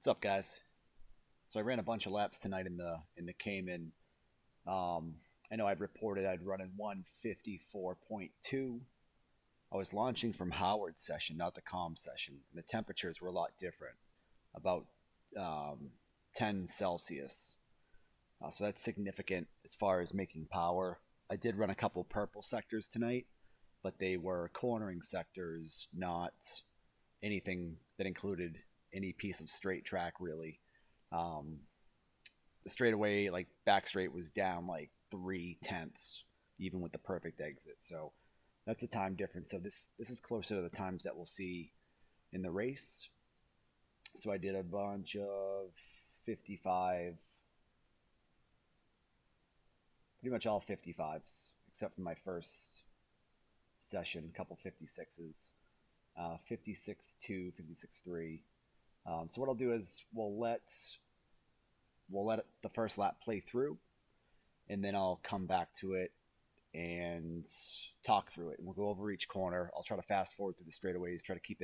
What's up, guys? So I ran a bunch of laps tonight in the Cayman. I know I'd reported I'd run in 154.2. I was launching from Howard's session, not the calm session, and the temperatures were a lot different, about 10 Celsius. So that's significant as far as making power. I did run a couple purple sectors tonight, but they were cornering sectors, not anything that included any piece of straight track really. Um, the straightaway, like back straight, was down like 3/10, even with the perfect exit. So that's a time difference. So this is closer to the times that we'll see in the race. So I did a bunch of 55, pretty much all 55s, except for my first session, a couple 56s, 56.2, 56.3. So what I'll do is we'll let the first lap play through, and then I'll come back to it and talk through it. And we'll go over each corner. I'll try to fast forward through the straightaways, try to keep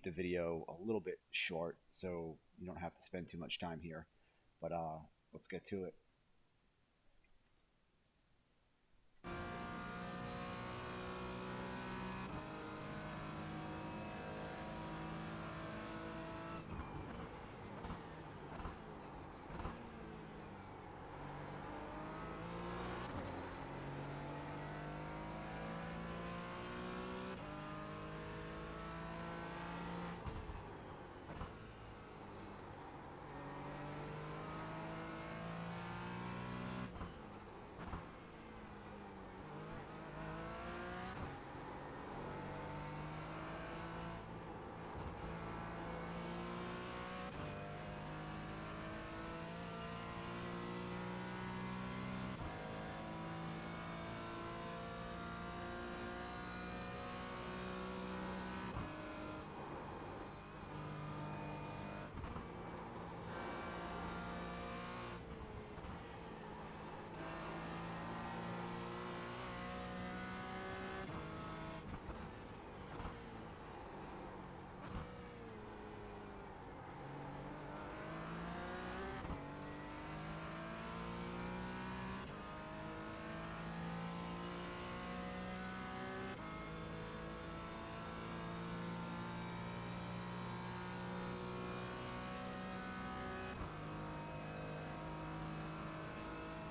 the video a little bit short so you don't have to spend too much time here. But let's get to it.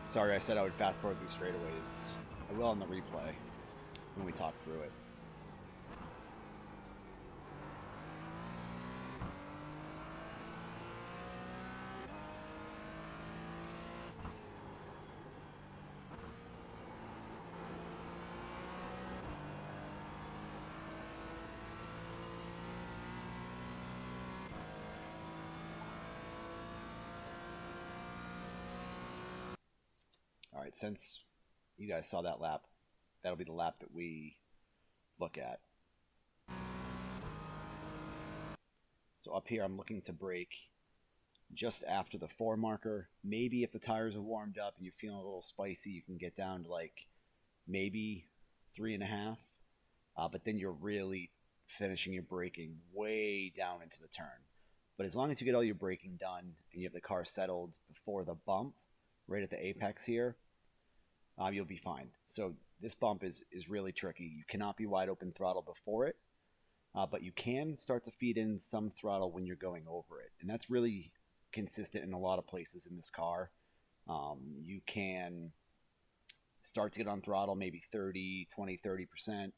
Sorry, I said I would fast forward through straightaways. I will on the replay when we talk through it. All right, since you guys saw that lap, that'll be the lap that we look at. So up here, I'm looking to brake just after the 4 marker. Maybe if the tires are warmed up and you're feeling a little spicy, you can get down to like maybe 3.5. But then you're really finishing your braking way down into the turn. But as long as you get all your braking done and you have the car settled before the bump, right at the apex here, you'll be fine. So this bump is really tricky. You cannot be wide open throttle before it, but you can start to feed in some throttle when you're going over it. And that's really consistent in a lot of places in this car. You can start to get on throttle, maybe 30, 20, 30%. I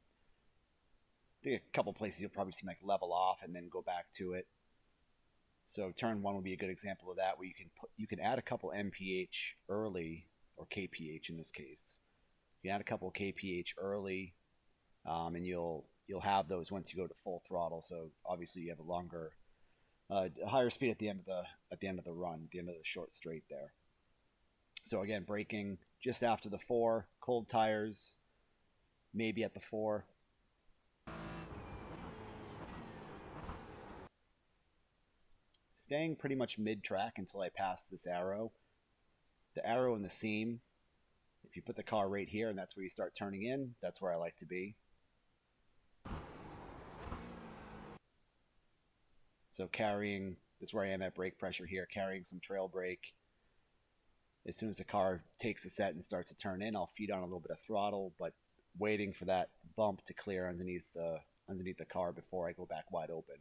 think a couple places you'll probably see like level off and then go back to it. So turn 1 would be a good example of that, where you can add a couple mph early, or kph in this case. You add a couple kph early, and you'll have those once you go to full throttle. So obviously you have a higher speed at the end of the run, at the end of the short straight there. So again, braking just after the 4, cold tires, maybe at the 4. Staying pretty much mid-track until I pass this arrow. The arrow and the seam, if you put the car right here and that's where you start turning in, that's where I like to be. So carrying This is where I am at brake pressure here, carrying some trail brake. As soon as the car takes a set and starts to turn in, I'll feed on a little bit of throttle, but waiting for that bump to clear underneath the car before I go back wide open.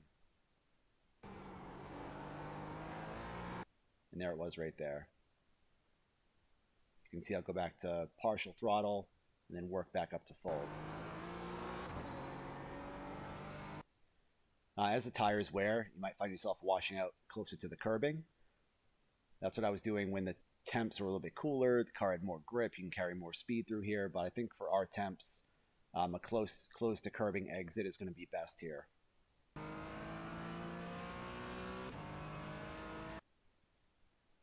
And there it was right there. You can see I'll go back to partial throttle and then work back up to full. As the tires wear, you might find yourself washing out closer to the curbing. That's what I was doing when the temps were a little bit cooler. The car had more grip. You can carry more speed through here. But I think for our temps, a close to curbing exit is going to be best here.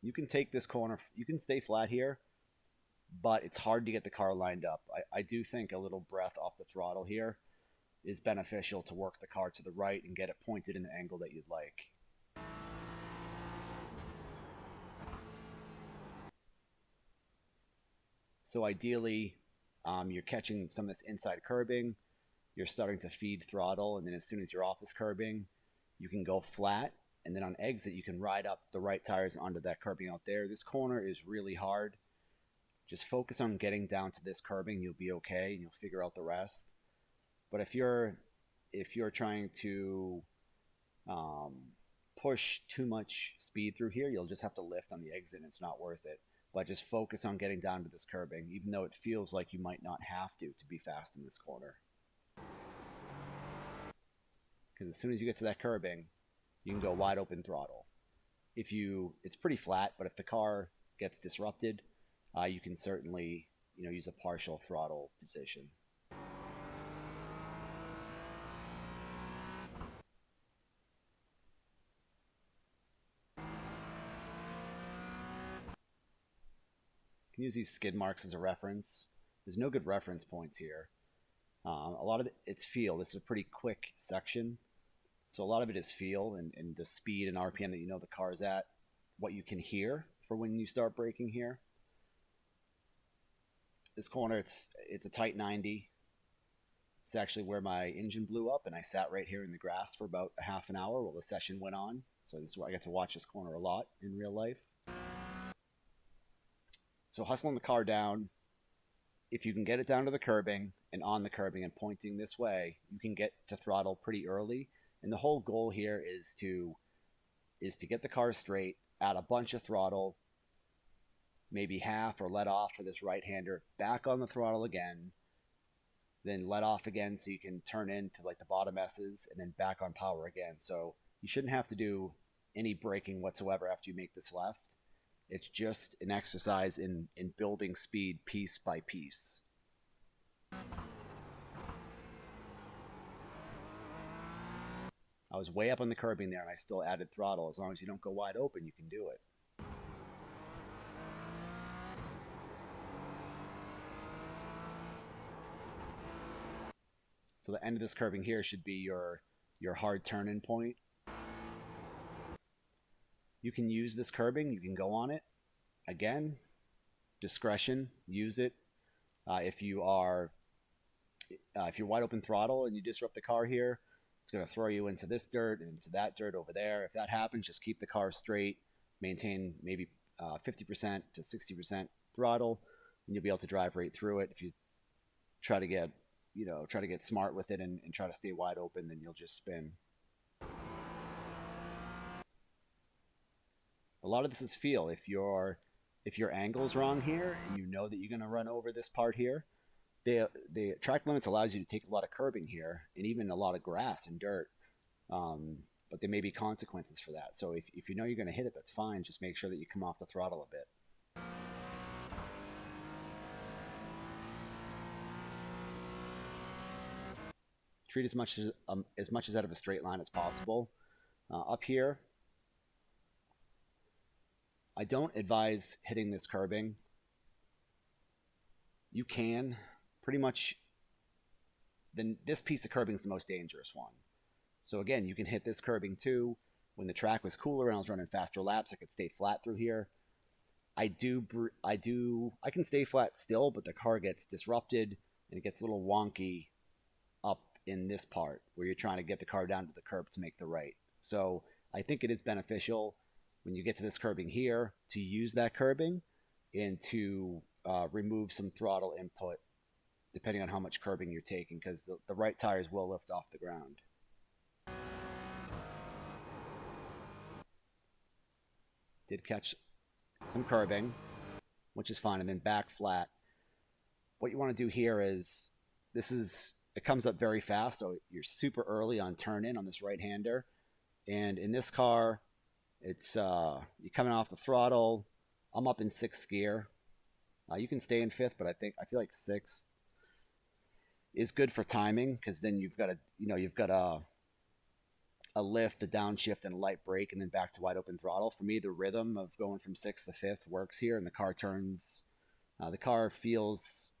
You can take this corner. You can stay flat here, but it's hard to get the car lined up. I do think a little breath off the throttle here is beneficial to work the car to the right and get it pointed in the angle that you'd like. So ideally, you're catching some of this inside curbing, you're starting to feed throttle, and then as soon as you're off this curbing, you can go flat, and then on exit, you can ride up the right tires onto that curbing out there. This corner is really hard. Just focus on getting down to this curbing, you'll be okay, and you'll figure out the rest. But if you're trying to push too much speed through here, you'll just have to lift on the exit, and it's not worth it. But just focus on getting down to this curbing, even though it feels like you might not have to be fast in this corner. Because as soon as you get to that curbing, you can go wide open throttle. It's pretty flat, but if the car gets disrupted, you can certainly use a partial throttle position. You can use these skid marks as a reference. There's no good reference points here. A lot of it's feel. This is a pretty quick section. So a lot of it is feel and the speed and RPM that the car is at, what you can hear for when you start braking here. This corner, it's a tight 90. It's actually where my engine blew up, and I sat right here in the grass for about a half an hour while the session went on. So this is where I get to watch this corner a lot in real life. So hustling the car down, if you can get it down to the curbing and on the curbing and pointing this way, you can get to throttle pretty early. And the whole goal here is to get the car straight, add a bunch of throttle, maybe half or let off for this right-hander, back on the throttle again, then let off again so you can turn into like the bottom S's, and then back on power again. So you shouldn't have to do any braking whatsoever after you make this left. It's just an exercise in building speed piece by piece. I was way up on the curbing there, and I still added throttle. As long as you don't go wide open, you can do it. So the end of this curbing here should be your hard turn-in point. You can use this curbing. You can go on it. Again, discretion. Use it. If you're wide open throttle and you disrupt the car here, it's going to throw you into this dirt and into that dirt over there. If that happens, just keep the car straight. Maintain maybe 50% to 60% throttle, and you'll be able to drive right through it. If you try to get smart with it and try to stay wide open, then you'll just spin. A lot of this is feel. If your angle's wrong here and you know that you're going to run over this part here, the track limits allows you to take a lot of curbing here and even a lot of grass and dirt. But there may be consequences for that. So if you know you're going to hit it, that's fine. Just make sure that you come off the throttle a bit. Treat as much out of a straight line as possible. Up here, I don't advise hitting this curbing. You can pretty much. Then this piece of curbing is the most dangerous one. So again, you can hit this curbing too. When the track was cooler and I was running faster laps, I could stay flat through here. I can stay flat still, but the car gets disrupted and it gets a little wonky up in this part where you're trying to get the car down to the curb to make the right. So I think it is beneficial when you get to this curbing here to use that curbing and to remove some throttle input depending on how much curbing you're taking, because the right tires will lift off the ground. Did catch some curbing, which is fine, and then back flat. What you want to do here is, it comes up very fast, so you're super early on turn in on this right-hander. And in this car, it's you're coming off the throttle. I'm up in 6th gear. You can stay in 5th, but I feel like 6th is good for timing, because then you've got a lift, a downshift, and a light brake, and then back to wide open throttle. For me, the rhythm of going from 6th to 5th works here, and the car turns. The car feels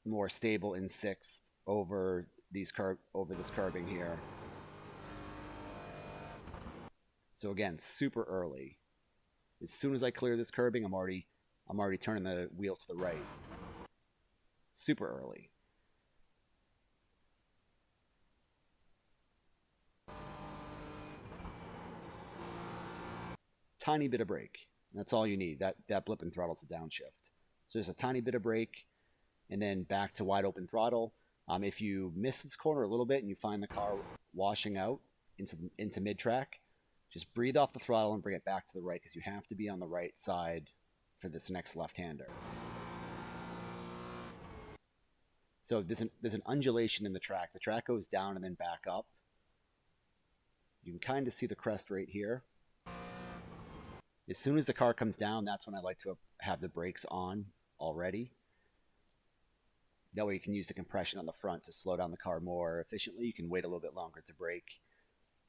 more stable in 6th over this curbing here. So again, super early. As soon as I clear this curbing, I'm already turning the wheel to the right. Super early. Tiny bit of brake. That's all you need. That blip and throttle's a downshift. So there's a tiny bit of brake, and then back to wide open throttle. If you miss this corner a little bit and you find the car washing out into mid-track, just breathe off the throttle and bring it back to the right, because you have to be on the right side for this next left-hander. So there's an undulation in the track. The track goes down and then back up. You can kind of see the crest right here. As soon as the car comes down, that's when I like to have the brakes on already. That way you can use the compression on the front to slow down the car more efficiently. You can wait a little bit longer to brake.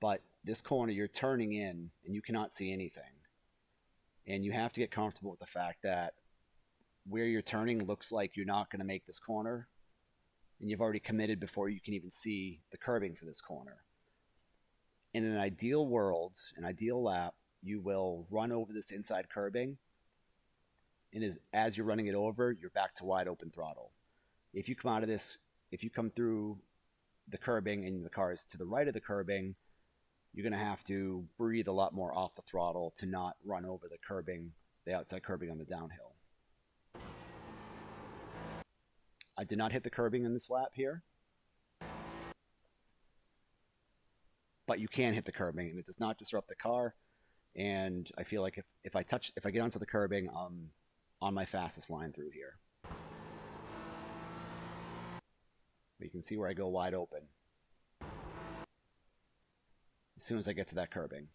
But this corner, you're turning in and you cannot see anything. And you have to get comfortable with the fact that where you're turning looks like you're not going to make this corner. And you've already committed before you can even see the curbing for this corner. In an ideal world, an ideal lap, you will run over this inside curbing, and as you're running it over, you're back to wide open throttle. If you come through the curbing and the car is to the right of the curbing, you're going to have to breathe a lot more off the throttle to not run over the curbing, the outside curbing on the downhill. I did not hit the curbing in this lap here, but you can hit the curbing, and it does not disrupt the car. And I feel like if I get onto the curbing, I'm on my fastest line through here. But you can see where I go wide open as soon as I get to that curbing.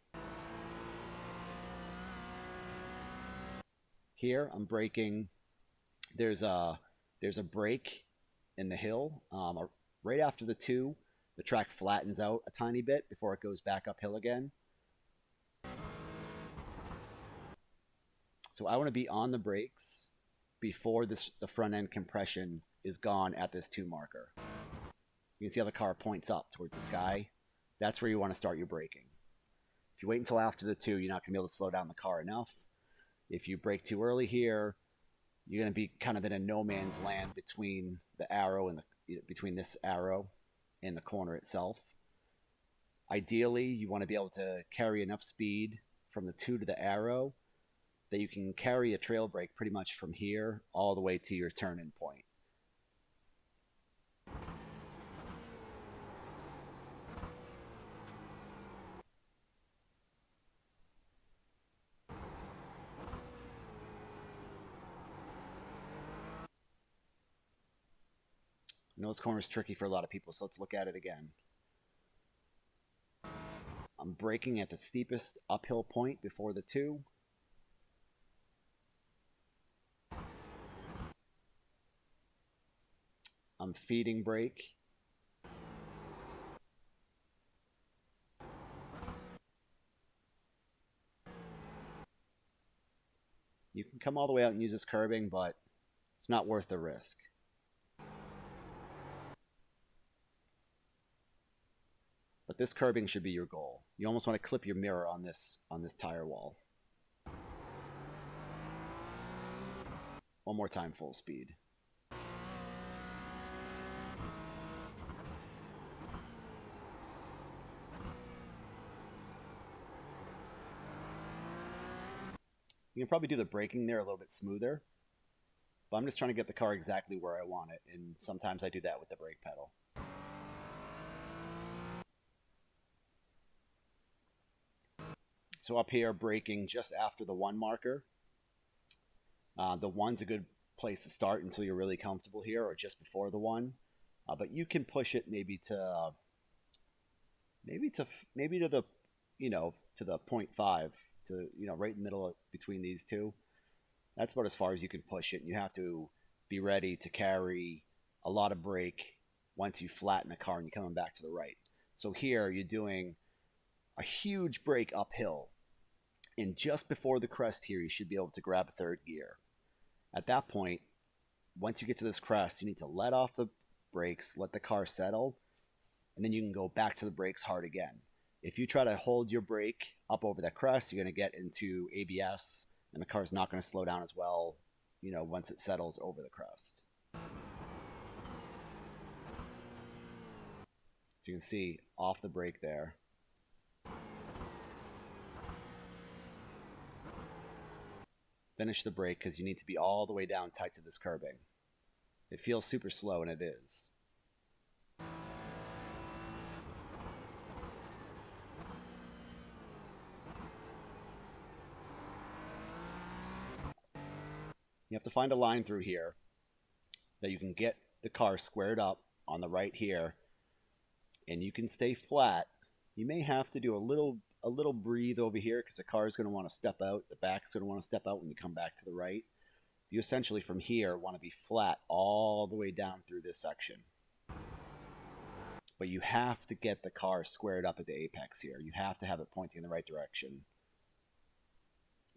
Here I'm braking. There's a break in the hill. Right after the 2, the track flattens out a tiny bit before it goes back uphill again. So I want to be on the brakes before the front end compression is gone at this 2 marker. You can see how the car points up towards the sky. That's where you want to start your braking. If you wait until after the 2, you're not going to be able to slow down the car enough. If you brake too early here, you're going to be kind of in a no man's land between the arrow and between this arrow and the corner itself. Ideally, you want to be able to carry enough speed from the 2 to the arrow that you can carry a trail brake pretty much from here all the way to your turn-in point. I know this corner is tricky for a lot of people, so let's look at it again. I'm braking at the steepest uphill point before the 2. I'm feeding brake. You can come all the way out and use this curbing, but it's not worth the risk. But this curbing should be your goal. You almost want to clip your mirror on this tire wall. One more time, full speed. You can probably do the braking there a little bit smoother, but I'm just trying to get the car exactly where I want it, and sometimes I do that with the brake pedal. So up here, braking just after the 1 marker. The 1's a good place to start until you're really comfortable here, or just before the 1. But you can push it maybe to the to the 0.5, to right in the middle between these two. That's about as far as you can push it. And you have to be ready to carry a lot of brake once you flatten the car and you're coming back to the right. So here you're doing a huge brake uphill, and just before the crest here, you should be able to grab 3rd gear. At that point, once you get to this crest, you need to let off the brakes, let the car settle, and then you can go back to the brakes hard again. If you try to hold your brake up over that crest, you're going to get into ABS, and the car's not going to slow down as well, once it settles over the crest. So you can see off the brake there. Finish the brake because you need to be all the way down tight to this curbing. It feels super slow, and it is. You have to find a line through here that you can get the car squared up on the right here, and you can stay flat. You may have to do a little breathe over here because the car is going to want to step out. The back's going to want to step out when you come back to the right. You essentially from here want to be flat all the way down through this section. But you have to get the car squared up at the apex here. You have to have it pointing in the right direction.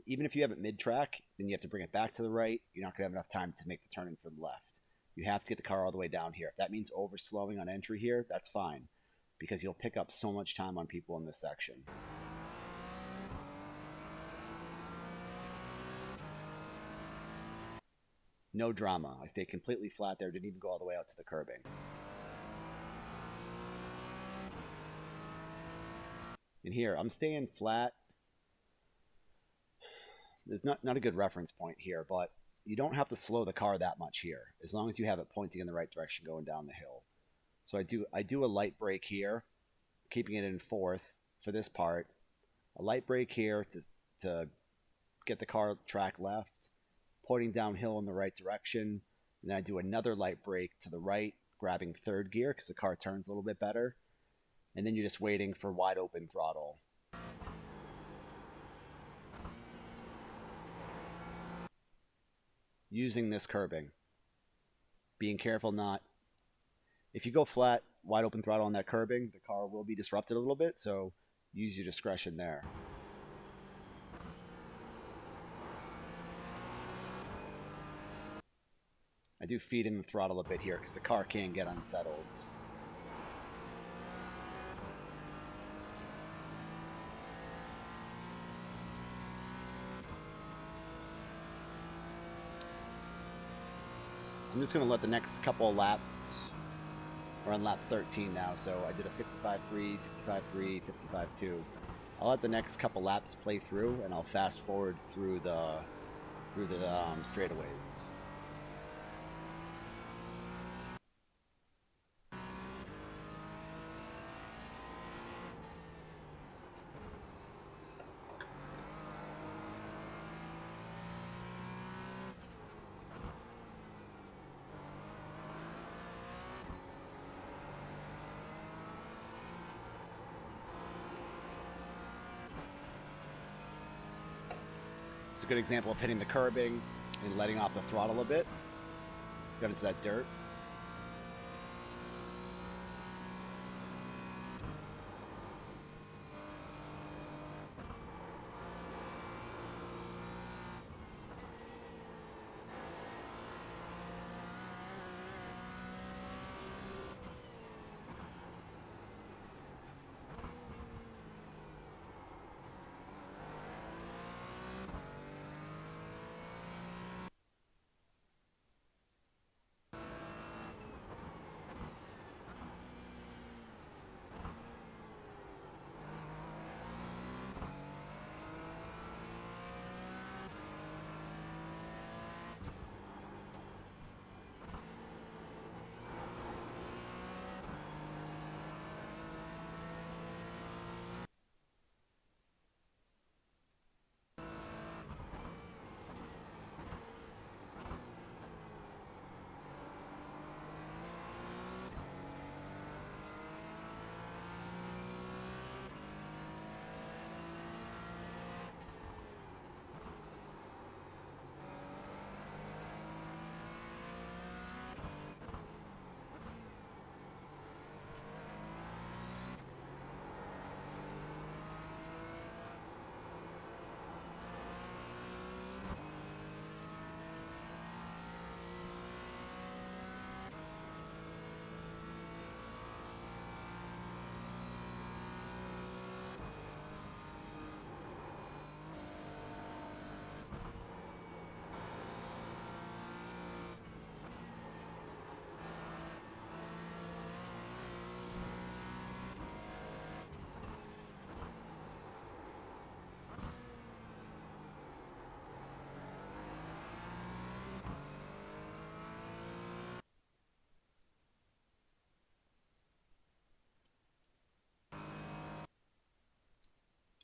Even if you have it mid-track, then you have to bring it back to the right. You're not going to have enough time to make the turn in for the left. You have to get the car all the way down here. If that means over-slowing on entry here, that's fine, because you'll pick up so much time on people in this section. No drama. I stayed completely flat there. Didn't even go all the way out to the curbing. And here, I'm staying flat. There's not a good reference point here, but you don't have to slow the car that much here, as long as you have it pointing in the right direction going down the hill. So I do a light brake here, keeping it in 4th for this part. A light brake here to get the car track left, pointing downhill in the right direction. And then I do another light brake to the right, grabbing 3rd gear because the car turns a little bit better. And then you're just waiting for wide open throttle. Using this curbing. Being careful not... If you go flat, wide open throttle on that curbing, the car will be disrupted a little bit, so use your discretion there. I do feed in the throttle a bit here because the car can get unsettled. I'm just going to let the next couple of laps, we're on lap 13 now, so I did a 55.3, 55.3, 55.2. I'll let the next couple laps play through, and I'll fast forward through the straightaways. It's a good example of hitting the curbing and letting off the throttle a bit. Got into that dirt.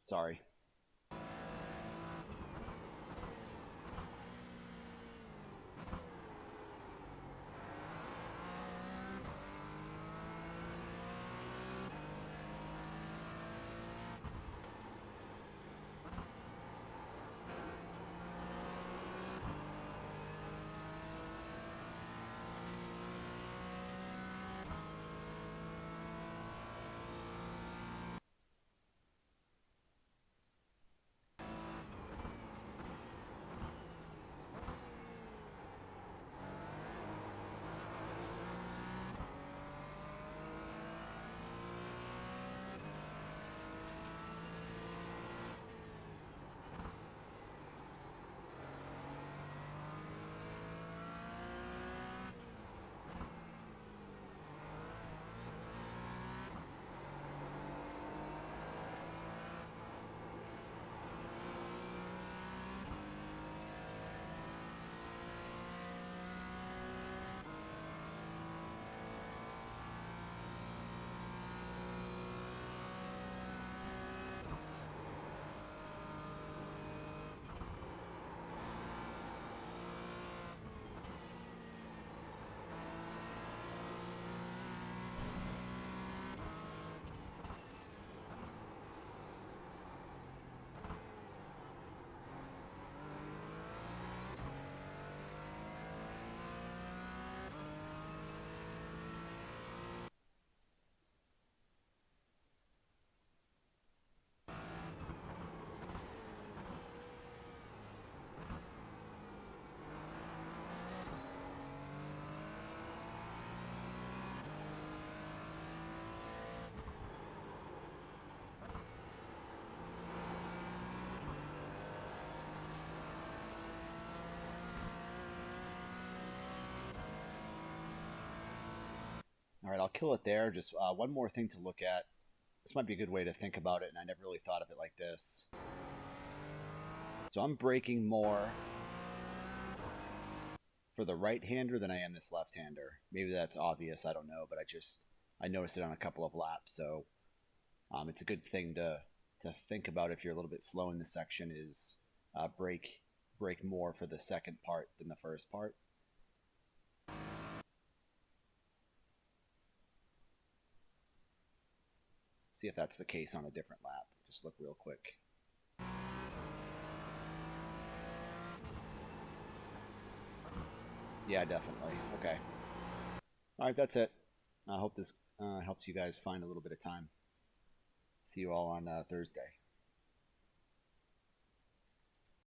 Sorry. All right, I'll kill it there. Just one more thing to look at. This might be a good way to think about it, and I never really thought of it like this. So I'm braking more for the right-hander than I am this left-hander. Maybe that's obvious, I don't know, but I noticed it on a couple of laps, so it's a good thing to think about if you're a little bit slow in the section is brake more for the second part than the first part. See if that's the case on a different lap. Just look real quick. Yeah, definitely. Okay. All right, that's it. I hope this helps you guys find a little bit of time. See you all on Thursday.